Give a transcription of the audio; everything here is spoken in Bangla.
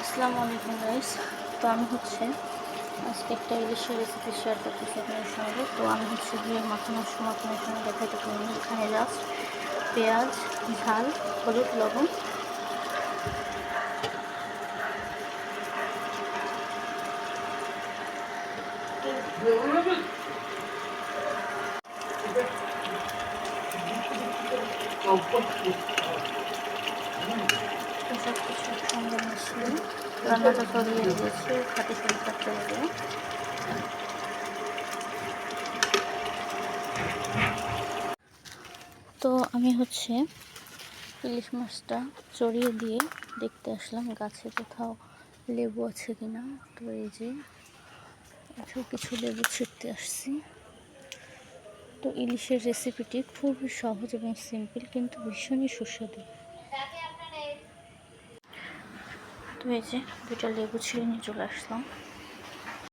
আসসালামু আলাইকুম গাইস। তো আমি আজকে একটা ইলিশের রেসিপি শেয়ার করতেছি আপনাদের সঙ্গে। তো আমি গিয়ে মাখানোর সময় আপনাদের সঙ্গে দেখাইতে পারিনি। এখানে জাস্ট পেঁয়াজ, ঝাল, হলুদ, লবণ, সব কিছু একসঙ্গে মিশিয়ে রান্নাটা করিয়ে দিয়েছি খাঁটি সরিষার তেল দিয়ে। তো আমি ইলিশ মাছটা চড়িয়ে দিয়ে দেখতে আসলাম গাছে কোথাও লেবু আছে কিনা। তো এই যে কিছু লেবু ছিঁড়তে আসছি। তো ইলিশের রেসিপিটি খুবই সহজ এবং সিম্পল, কিন্তু ভীষণই সুস্বাদু। তো এই যে দুইটা লেবু ছিঁড়ে নিয়ে চলে আসলাম।